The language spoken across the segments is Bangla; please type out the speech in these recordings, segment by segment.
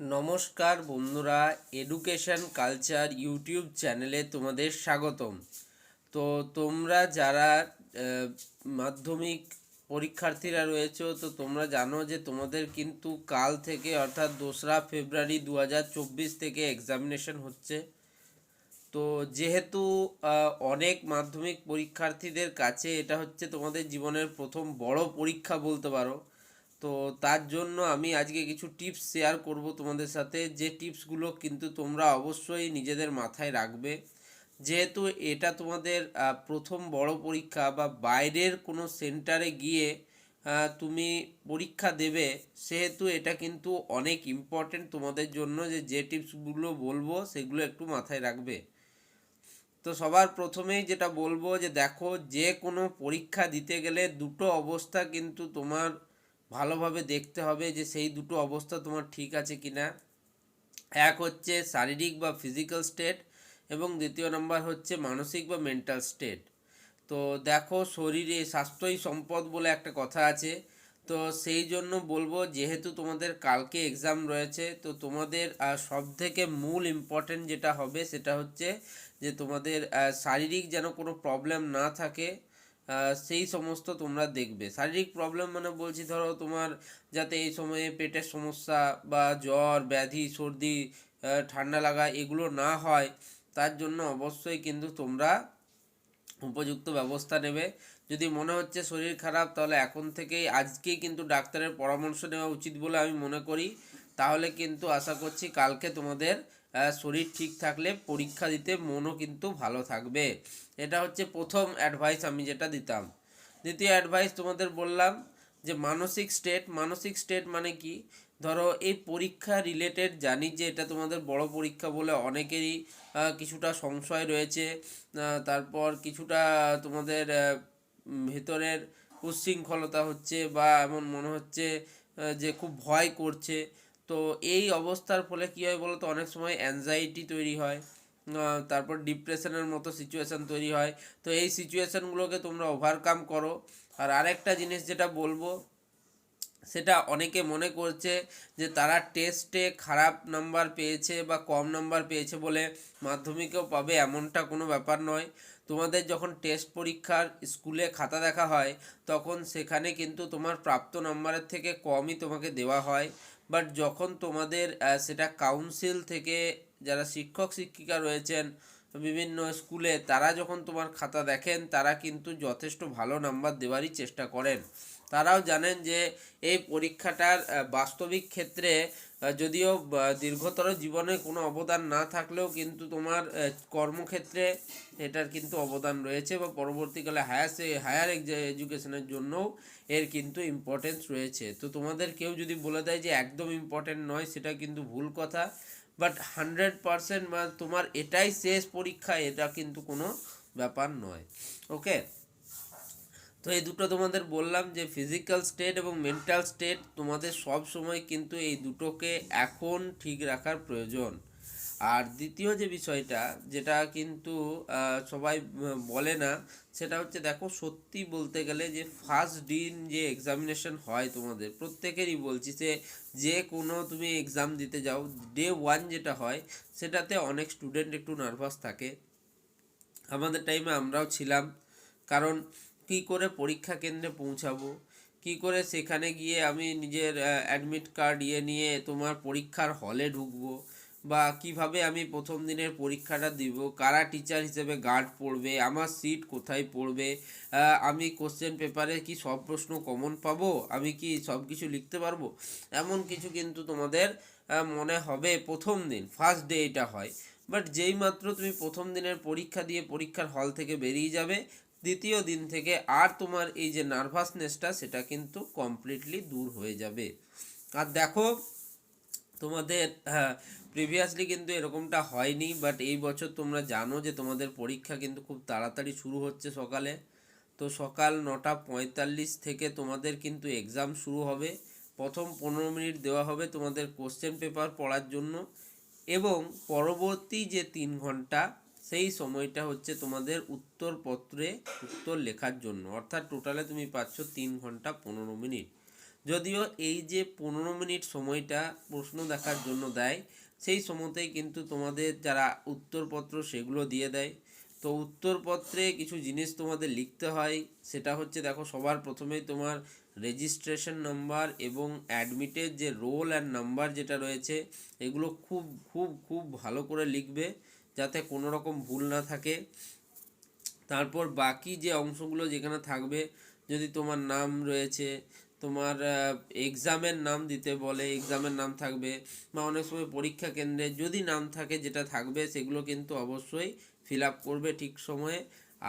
নমস্কার বন্ধুরা, এডুকেশন কালচার ইউটিউব চ্যানেলে তোমাদের স্বাগতম। তো তোমরা যারা মাধ্যমিক পরীক্ষার্থীরা রয়েছো, তো তোমরা জানো যে তোমাদের কিন্তু কাল থেকে অর্থাৎ 2রা ফেব্রুয়ারি 2024 থেকে এক্সামিনেশন হচ্ছে। তো যেহেতু অনেক মাধ্যমিক পরীক্ষার্থীদের কাছে এটা হচ্ছে তোমাদের জীবনের প্রথম বড় পরীক্ষা বলতে পারো। তো তার জন্য আমি আজকে কিছু টিপস শেয়ার করব তোমাদের সাথে, যে টিপসগুলো কিন্তু তোমরা অবশ্যই নিজেদের মাথায় রাখবে। যেহেতু এটা তোমাদের প্রথম বড় পরীক্ষা বা বাইরের কোনো সেন্টারে গিয়ে তুমি পরীক্ষা দেবে, সেহেতু এটা কিন্তু অনেক ইম্পর্টেন্ট তোমাদের জন্য। যে টিপসগুলো বলবো সেগুলো একটু মাথায় রাখবে। তো সবার প্রথমেই যেটা বলবো যে দেখো, যে কোনো পরীক্ষা দিতে গেলে দুটো অবস্থা কিন্তু তোমার ভালোভাবে দেখতে হবে, যে সেই দুটো অবস্থা তোমার ঠিক আছে কিনা। এক হচ্ছে শারীরিক বা ফিজিক্যাল স্টেট, এবং দ্বিতীয় নাম্বার হচ্ছে মানসিক বা মেন্টাল স্টেট। তো দেখো, শরীরে স্বাস্থ্যই সম্পদ বলে একটা কথা আছে। তো সেই জন্য বলবো, যেহেতু তোমাদের কালকে এক্সাম রয়েছে, তো তোমাদের সব থেকে মূল ইম্পর্টেন্ট যেটা হবে সেটা হচ্ছে যে তোমাদের শারীরিক যেন কোনো প্রবলেম না থাকে, সেই সমস্ত তোমরা দেখবে। শারীরিক প্রবলেম মানে বলছি, ধরো তোমার যাতে এই সময়ে পেটের সমস্যা বা জ্বর ব্যাধি সর্দি ঠান্ডা লাগা এগুলো না হয়, তার জন্য অবশ্যই কিন্তু তোমরা উপযুক্ত ব্যবস্থা নেবে। যদি মনে হচ্ছে শরীর খারাপ, তাহলে এখন থেকেই আজকেই কিন্তু ডাক্তারের পরামর্শ নেওয়া উচিত বলে আমি মনে করি। তাহলে কিন্তু আশা করছি কালকে তোমাদের শরীর ঠিক থাকলে পরীক্ষা দিতে মনও কিন্তু ভালো থাকবে। এটা হচ্ছে প্রথম অ্যাডভাইস আমি যেটা দিতাম। দ্বিতীয় অ্যাডভাইস তোমাদের বললাম যে মানসিক স্টেট মানে কি। ধরো এই পরীক্ষা রিলেটেড জানি যে এটা তোমাদের বড় পরীক্ষা বলে অনেকেরই কিছুটা সংশয় রয়েছে। তারপর কিছুটা তোমাদের ভেতরের উচ্ছৃঙ্খলতা হচ্ছে, বা এমন মনে হচ্ছে যে খুব ভয় করছে। তো এই অবস্থার ফলে কী হয় বলো তো, অনেক সময় অ্যাংজাইটি তৈরি হয়, তারপর ডিপ্রেশনের মতো সিচুয়েশান তৈরি হয়। তো এই সিচুয়েশানগুলোকে তোমরা ওভারকাম করো। আর আরেকটা জিনিস যেটা বলবো, সেটা অনেকে মনে করছে যে তারা টেস্টে খারাপ নাম্বার পেয়েছে বা কম নাম্বার পেয়েছে বলে মাধ্যমিকেও পাবে, এমনটা কোনো ব্যাপার নয়। তোমাদের যখন টেস্ট পরীক্ষার স্কুলে খাতা দেখা হয়, তখন সেখানে কিন্তু তোমার প্রাপ্ত নাম্বারের থেকে কমই তোমাকে দেওয়া হয়। বাট যখন তোমাদের সেটা কাউন্সিল থেকে যারা শিক্ষক শিক্ষিকা রয়েছেন বিভিন্ন স্কুলে, তারা যখন তোমার খাতা দেখেন, তারা কিন্তু যথেষ্ট ভালো নাম্বার দেওয়ারই চেষ্টা করেন। তারাও জানেন যে এই পরীক্ষাটার বাস্তবিক ক্ষেত্রে যদিও দীর্ঘতর জীবনে কোনো অবদান না থাকলেও কিন্তু তোমার কর্মক্ষেত্রে এটার কিন্তু অবদান রয়েছে, বা পরবর্তীকালে হায়ার এডুকেশনের জন্যও এর কিন্তু ইম্পর্টেন্স রয়েছে। তো তোমাদের কেউ যদি বলে দেয় যে একদম ইম্পর্টেন্ট নয়, সেটা কিন্তু ভুল কথা। বাট 100% বা তোমার এটাই শেষ পরীক্ষা, এটা কিন্তু কোনো ব্যাপার নয়। ওকে, তো এই দুটো তোমাদের বললাম যে ফিজিক্যাল স্টেট এবং মেন্টাল স্টেট তোমাদের সব সময় কিন্তু এই দুটোকে এখন ঠিক রাখার প্রয়োজন। আর দ্বিতীয় যে বিষয়টা, যেটা কিন্তু সবাই বলে না, সেটা হচ্ছে দেখো, সত্যি বলতে গেলে যে ফার্স্ট দিন যে এক্সামিনেশন হয় তোমাদের প্রত্যেকেরই, বলছি যে কোনো তুমি এক্সাম দিতে যাও, ডে 1 যেটা হয় সেটাতে অনেক স্টুডেন্ট একটু নার্ভাস থাকে। আমাদের টাইমে আমরাও ছিলাম। কারণ কি করে পরীক্ষা কেন্দ্রে পৌঁছাবো, কি করে সেখানে গিয়ে আমি নিজের অ্যাডমিট কার্ড নিয়ে তোমার পরীক্ষার হলে ঢুকবো, বা কিভাবে আমি প্রথম দিনের পরীক্ষাটা দিব, কারা টিচার হিসেবে গার্ড পড়বে, আমার সিট কোথায় পড়বে, আমি কোশ্চেন পেপারে কি সব প্রশ্ন কমন পাবো, আমি কি সব কিছু লিখতে পারবো, এমন কিছু কিন্তু তোমাদের মনে হবে প্রথম দিন, ফার্স্ট ডে এটা হয়। বাট যেই মাত্র তুমি প্রথম দিনের পরীক্ষা দিয়ে পরীক্ষার হল থেকে বেরিয়ে যাবে, দ্বিতীয় দিন থেকে আর তোমার এই যে নার্ভাসনেসটা, সেটা কিন্তু কমপ্লিটলি দূর হয়ে যাবে। আর দেখো, তোমাদের প্রিভিয়াসলি কিন্তু এরকমটা হয়নি, বাট এই বছর তোমরা জানো যে তোমাদের পরীক্ষা কিন্তু খুব তাড়াতাড়ি শুরু হচ্ছে সকালে। তো সকাল 9:45 থেকে তোমাদের কিন্তু এক্সাম শুরু হবে। প্রথম 15 মিনিট দেওয়া হবে তোমাদের কোশ্চেন পেপার পড়ার জন্য, এবং পরবর্তী যে 3 ঘন্টা, সেই সময়টা হচ্ছে তোমাদের উত্তরপত্রে উত্তর লেখার জন্য। অর্থাৎ টোটালে তুমি পাচ্ছ 3 ঘন্টা 15 মিনিট। যদিও এই যে 15 মিনিট সময়টা প্রশ্ন দেখার জন্য দেয়, সেই সময়তেই কিন্তু তোমাদের যারা উত্তরপত্র সেগুলো দিয়ে দেয়। তো উত্তরপত্রে কিছু জিনিস তোমাদের লিখতে হয়, সেটা হচ্ছে দেখো সবার প্রথমেই তোমার রেজিস্ট্রেশন নাম্বার এবং অ্যাডমিটের যে রোল অ্যান্ড নাম্বার যেটা রয়েছে, এগুলো খুব খুব খুব ভালো করে লিখবে যাতে কোনো রকম ভুল না থাকে। তারপর বাকি যে অংশগুলো যেখানে থাকবে, যদি তোমার নাম রয়েছে, তোমার এক্সামের নাম দিতে বলে এক্সামের নাম থাকবে, বা অনেক সময় পরীক্ষা কেন্দ্রে যদি নাম থাকে যেটা থাকবে সেগুলো কিন্তু অবশ্যই ফিল আপ করবে ঠিক সময়ে।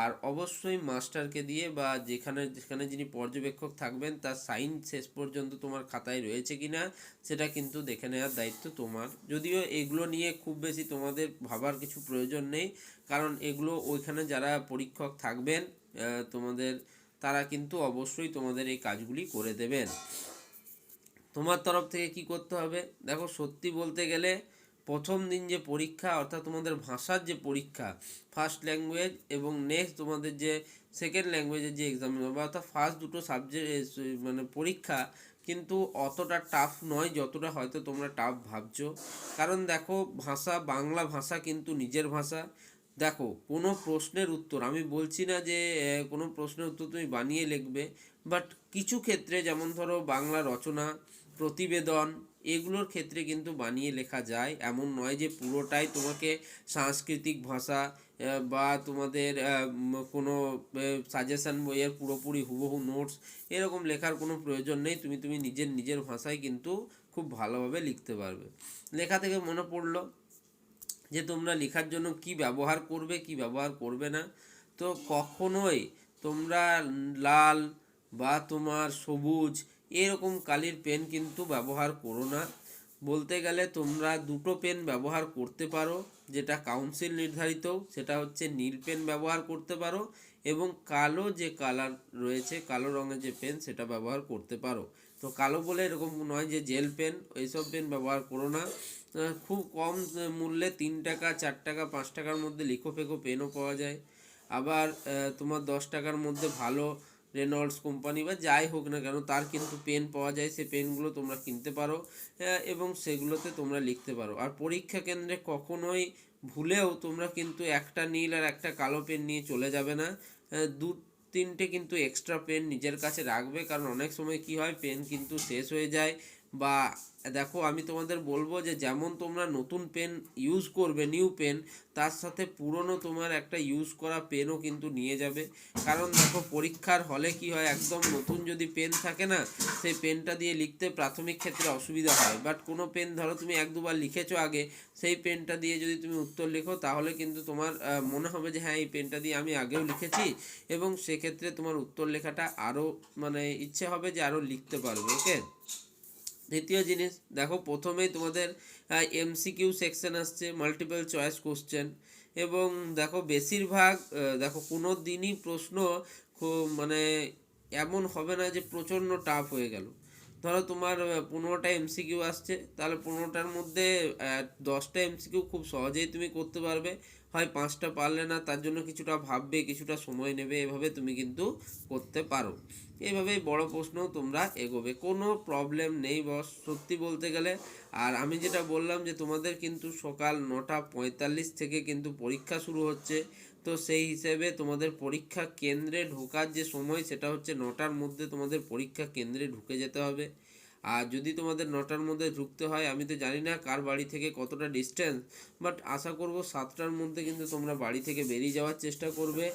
আর অবশ্যই মাস্টারকে দিয়ে বা যেখানে যেখানে যিনি পর্যবেক্ষক থাকবেন তার সাইন শেষ পর্যন্ত তোমার খাতায় রয়েছে কি না সেটা কিন্তু দেখে নেওয়ার দায়িত্ব তোমার। যদিও এগুলো নিয়ে খুব বেশি তোমাদের ভাবার কিছু প্রয়োজন নেই, কারণ এগুলো ওইখানে যারা পরীক্ষক থাকবেন তোমাদের, তারা কিন্তু অবশ্যই তোমাদের এই কাজগুলি করে দেবেন। তোমার তরফ থেকে কি করতে হবে, দেখো সত্যি বলতে গেলে প্রথম দিন যে পরীক্ষা অর্থাৎ তোমাদের ভাষার যে পরীক্ষা, ফার্স্ট ল্যাঙ্গুয়েজ এবং নেক্সট তোমাদের যে সেকেন্ড ল্যাঙ্গুয়েজের যে এক্সাম হবে, অর্থাৎ ফার্স্ট দুটো সাবজেক্ট মানে পরীক্ষা কিন্তু অতটা টাফ নয় যতটা হয়তো তোমরা টাফ ভাবছো। কারণ দেখো ভাষা, বাংলা ভাষা কিন্তু নিজের ভাষা। দেখো কোনো প্রশ্নের উত্তর, আমি বলছি না যে কোনো প্রশ্নের উত্তর তুমি বানিয়ে লিখবে, বাট কিছু ক্ষেত্রে যেমন ধরো বাংলা রচনা, প্রতিবেদন, এগুলোর ক্ষেত্রে কিন্তু বানিয়ে লেখা যায়। এমন নয় যে পুরোটাই তোমাকে সাংস্কৃতিক ভাষা বা তোমাদের কোনো সাজেশন বইয়ের পুরোপুরি হুবহু নোটস এরকম লেখার কোনো প্রয়োজন নেই। তুমি নিজের নিজের ভাষায় কিন্তু খুব ভালোভাবে লিখতে পারবে। লেখা থেকে মনে পড়লো যে তোমরা লেখার জন্য কি ব্যবহার করবে কি ব্যবহার করবে না। তো কখনোই তোমরা লাল বা তোমার সবুজ এরকম কালির পেন কিন্তু ব্যবহার করো না। বলতে গেলে তোমরা দুটো পেন ব্যবহার করতে পারো, যেটা কাউন্সিল নির্ধারিত, সেটা হচ্ছে নীল পেন ব্যবহার করতে পারো, এবং কালো যে কালার রয়েছে কালো রঙের যে পেন সেটা ব্যবহার করতে পারো। তো কালো বলে এরকম নয় যে জেল পেন, এইসব পেন ব্যবহার করো না। খুব কম মূল্যে 3 টাকা 4 টাকা 5 টাকার মধ্যে লিখো ফেকো পেনও পাওয়া যায়। আবার তোমার 10 টাকার মধ্যে ভালো রেনল্ডস কোম্পানি বা যাই হোক না কেন তার কিন্তু পেন পাওয়া যায়, সেই পেনগুলো তোমরা কিনতে পারো এবং সেগুলোতে তোমরা লিখতে পারো। আর পরীক্ষা কেন্দ্রে কখনোই ভুলেও তোমরা কিন্তু একটা নীল আর একটা কালো পেন নিয়ে চলে যাবে না। দু তিনটে কিন্তু এক্সট্রা পেন নিজের কাছে রাখবে, কারণ অনেক সময় কি হয় পেন কিন্তু শেষ হয়ে যায়। বা দেখো আমি তোমাদের বলবো যে যেমন তোমরা নতুন পেন ইউজ করবে নিউ পেন, তার সাথে পুরনো তোমার একটা ইউজ করা পেনও কিন্তু নিয়ে যাবে। কারণ দেখো পরীক্ষার হলে কি হয়, একদম নতুন যদি পেন থাকে না, সেই পেনটা দিয়ে লিখতে প্রাথমিক ক্ষেত্রে অসুবিধা হয়। বাট কোনো পেন ধরো তুমি 1-2 বার লিখেছো আগে, সেই পেনটা দিয়ে যদি তুমি উত্তর লেখো তাহলে কিন্তু তোমার মনে হবে যে হ্যাঁ এই পেনটা দিয়ে আমি আগেও লিখেছি, এবং সেক্ষেত্রে তোমার উত্তর লেখাটা আরও মানে ইচ্ছে হবে যে আরও লিখতে পারবে। ওকে। দ্বিতীয় জিনিস দেখো প্রথমেই তোমাদের এমসিকিউ সেকশন আসছে, মাল্টিপল চয়েস কোশ্চেন। এবং দেখো বেশিরভাগ দেখো কোনো দিনই প্রশ্ন খুব মানে এমন হবে না যে প্রচণ্ড টাফ হয়ে গেল। ধরো তোমার 15টা এমসিকিউ আসছে, তাহলে 15টার মধ্যে 10টা এমসিকিউ খুব সহজেই তুমি করতে পারবে। হয় 5টা পারলে না, তার জন্য কিছুটা ভাববে, কিছুটা সময় নেবে, এভাবে তুমি কিন্তু করতে পারো। এইভাবেই বড় প্রশ্ন তোমরা এগোবে, কোনো প্রবলেম নেই বস সত্যি বলতে গেলে। আর আমি যেটা বললাম যে তোমাদের কিন্তু সকাল 9:45 থেকে কিন্তু পরীক্ষা শুরু হচ্ছে। তো সেই হিসেবে তোমাদের পরীক্ষা কেন্দ্রে ঢোকার যে সময় সেটা হচ্ছে 9টার মধ্যে তোমাদের পরীক্ষা কেন্দ্রে ঢুকে যেতে হবে। আর যদি তোমাদের 9টার মধ্যে ঢুকতে হয়, আমি তো জানি না কার বাড়ি থেকে কতটা ডিস্টেন্স, বাট আশা করব 7টার মধ্যে কিন্তু তোমরা বাড়ি থেকে বেরিয়ে যাওয়ার চেষ্টা করবে।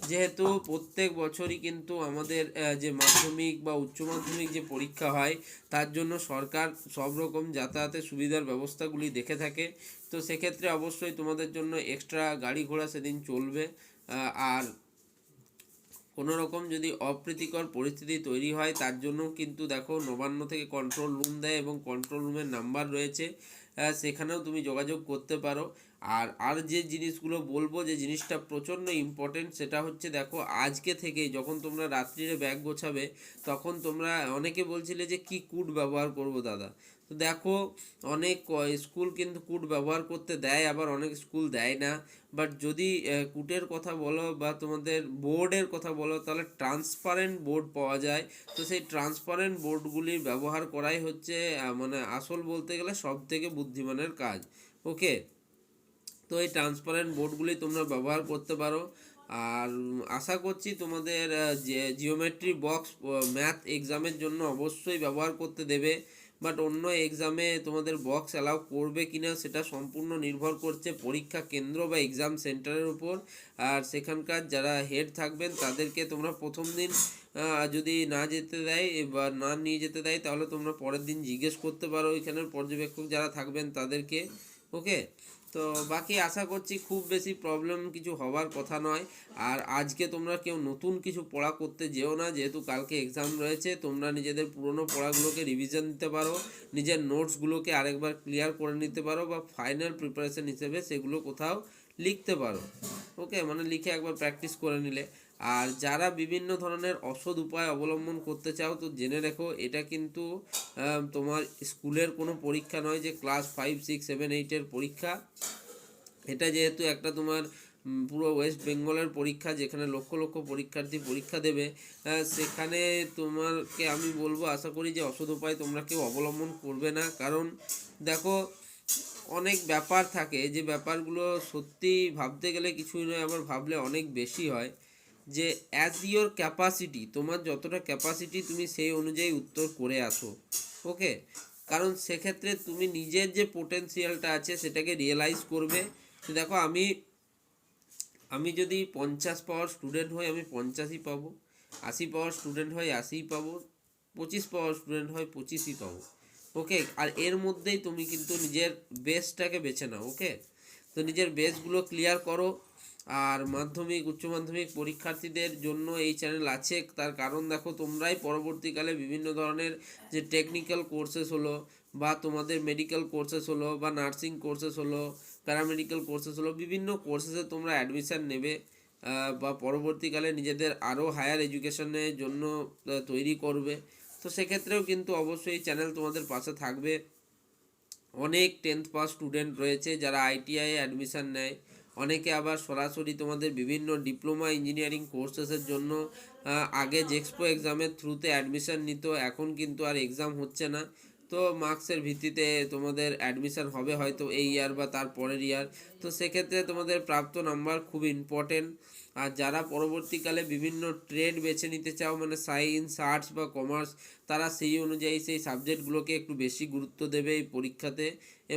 যেহেতু প্রত্যেক বছরই কিন্তু আমাদের যে মাধ্যমিক বা উচ্চ মাধ্যমিক যে পরীক্ষা হয়, তার জন্য সরকার সব রকম যাতায়াতের সুবিধার ব্যবস্থাগুলি দেখে থাকে। তো সেক্ষেত্রে অবশ্যই তোমাদের জন্য এক্সট্রা গাড়ি ঘোড়া সেদিন চলবে। আর কোনো রকম যদি অপ্রীতিকর পরিস্থিতি তৈরি হয় তার জন্য কিন্তু দেখো নবান্ন থেকে কন্ট্রোল রুম দেয় এবং কন্ট্রোল রুমের নাম্বার রয়েছে, সেখানেও তুমি যোগাযোগ করতে পারো। আর যে জিনিসগুলো বলবো, যে জিনিসটা প্রচণ্ড ইম্পর্টেন্ট সেটা হচ্ছে দেখো আজকে থেকে যখন তোমরা রাত্রিরে ব্যাগ গোছাবে, তখন তোমরা অনেকে বলছিলে যে কি কুট ব্যবহার করব দাদা। তো দেখো অনেক স্কুল কিন্তু কুট ব্যবহার করতে দেয়, আবার অনেক স্কুল দেয় না। বাট যদি কুটের কথা বলো বা তোমাদের বোর্ডের কথা বলো, তাহলে ট্রান্সপারেন্ট বোর্ড পাওয়া যায়। তো সেই ট্রান্সপারেন্ট বোর্ডগুলি ব্যবহার করাই হচ্ছে মানে আসল বলতে গেলে সব থেকে বুদ্ধিমানের কাজ। ওকে, তো এই ট্রান্সপারেন্ট বোর্ডগুলি তোমরা ব্যবহার করতে পারো। আর আশা করছি তোমাদের যে জিওমেট্রি বক্স ম্যাথ এক্সামের জন্য অবশ্যই ব্যবহার করতে দেবে। বাট অন্য এক্সামে তোমাদের বক্স অ্যালাউ করবে কিনা সেটা সম্পূর্ণ নির্ভর করছে পরীক্ষা কেন্দ্র বা এক্সাম সেন্টারের উপর। আর সেখানকার যারা হেড থাকবেন তাদেরকে তোমরা প্রথম দিন যদি না যেতে দেয় বা না নিয়ে যেতে দেয়, তাহলে তোমরা পরের দিন জিজ্ঞেস করতে পারো এখানের পর্যবেক্ষক যারা থাকবেন তাদেরকে। ওকে, তো বাকি আশা করছি খুব বেশি প্রবলেম কিছু হওয়ার কথা নয়। আর আজকে তোমরা কেউ নতুন কিছু পড়া করতে যেও না, যেহেতু কালকে এক্সাম রয়েছে। তোমরা নিজেদের পুরনো পড়াগুলোকে রিভিশন দিতে পারো, নিজের নোটসগুলোকে আরেকবার ক্লিয়ার করে নিতে পারো, বা ফাইনাল প্রিপারেশন হিসেবে সেগুলো কোথাও লিখতে পারো। ওকে, মানে লিখে একবার প্র্যাকটিস করে নিলে। আর যারা বিভিন্ন ধরনের অসৎ উপায় অবলম্বন করতে চাও, তো জেনে রেখো এটা কিন্তু তোমার স্কুলের কোনো পরীক্ষা নয় যে ক্লাস 5, 6, 7, 8-এর পরীক্ষা। এটা যেহেতু একটা তোমার পুরো ওয়েস্ট বেঙ্গলের পরীক্ষা, যেখানে লক্ষ লক্ষ পরীক্ষার্থী পরীক্ষা দেবে, সেখানে তোমাকে আমি বলবো আশা করি যে অসৎ উপায় তোমরা কেউ অবলম্বন করবে না। কারণ দেখো অনেক ব্যাপার থাকে যে ব্যাপারগুলো সত্যি ভাবতে গেলে কিছুই নয়, আবার ভাবলে অনেক বেশি হয়। যে অ্যাজ ইয়োর ক্যাপাসিটি, তোমার যতটা ক্যাপাসিটি তুমি সেই অনুযায়ী উত্তর করে আসো। ওকে, কারণ সেক্ষেত্রে তুমি নিজের যে পোটেন্সিয়ালটা আছে সেটাকে রিয়েলাইজ করবে। দেখো আমি যদি 50 পাওয়ার স্টুডেন্ট হই, আমি 50ই পাবো। 80 পাওয়ার স্টুডেন্ট হয় 80ই পাবো। 25 পাওয়ার স্টুডেন্ট হয় 25ই পাবো। ওকে, আর এর মধ্যেই তুমি কিন্তু নিজের বেসটাকে বেছে নাও। ওকে, তো নিজের বেসগুলো ক্লিয়ার করো। আর মাধ্যমিক উচ্চ মাধ্যমিক পরীক্ষার্থীদের জন্য এই চ্যানেল আছে, তার কারণ দেখো তোমরাই পরবর্তীকালে বিভিন্ন ধরনের যে টেকনিক্যাল কোর্সেস হলো, বা তোমাদের মেডিকেল কোর্সেস হলো, বা নার্সিং কোর্সেস হলো, প্যারামেডিক্যাল কোর্সেস হলো, বিভিন্ন কোর্সেসে তোমরা অ্যাডমিশান নেবে, বা পরবর্তীকালে নিজেদের আরও হায়ার এডুকেশনের জন্য তৈরি করবে। তো সেক্ষেত্রেও কিন্তু অবশ্যই চ্যানেল তোমাদের পাশে থাকবে। অনেক 10th পাস স্টুডেন্ট রয়েছে যারা আইটিআই অ্যাডমিশান নেয়। অনেকে আবার সরাসরি তোমাদের বিভিন্ন ডিপ্লোমা ইঞ্জিনিয়ারিং কোর্সেসের জন্য আগে জেক্সপো এক্সামের থ্রুতে অ্যাডমিশান নিত, এখন কিন্তু আর এক্সাম হচ্ছে না। তো মার্কসের ভিত্তিতে তোমাদের অ্যাডমিশান হবে হয়তো এই ইয়ার বা তার পরের ইয়ার। তো সেক্ষেত্রে তোমাদের প্রাপ্ত নাম্বার খুব ইম্পর্টেন্ট। আর যারা পরবর্তীকালে বিভিন্ন ট্রেড বেছে নিতে চাও, মানে সায়েন্স, আর্টস বা কমার্স, তারা সেই অনুযায়ী সেই সাবজেক্টগুলোকে একটু বেশি গুরুত্ব দেবে এই পরীক্ষাতে,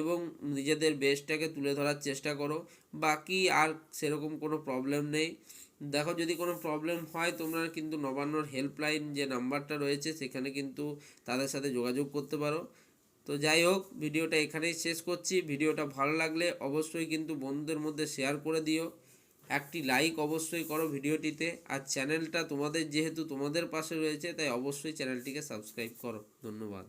এবং নিজেদের বেস্টটাকে তুলে ধরার চেষ্টা করো। বাকি আর সেরকম কোনো প্রবলেম নেই। দেখো যদি কোনো প্রবলেম হয়, তোমরা কিন্তু নবান্নর হেল্পলাইন যে নাম্বারটা রয়েছে সেখানে কিন্তু তাদের সাথে যোগাযোগ করতে পারো। তো যাই হোক, ভিডিওটা এখানেই শেষ করছি। ভিডিওটা ভালো লাগলে অবশ্যই কিন্তু বন্ধুদের মধ্যে শেয়ার করে দিও। একটি লাইক অবশ্যই করো ভিডিওটিতে। আর চ্যানেলটা তোমাদের যেহেতু তোমাদের পাশে রয়েছে, তাই অবশ্যই চ্যানেলটিকে সাবস্ক্রাইব করো। ধন্যবাদ।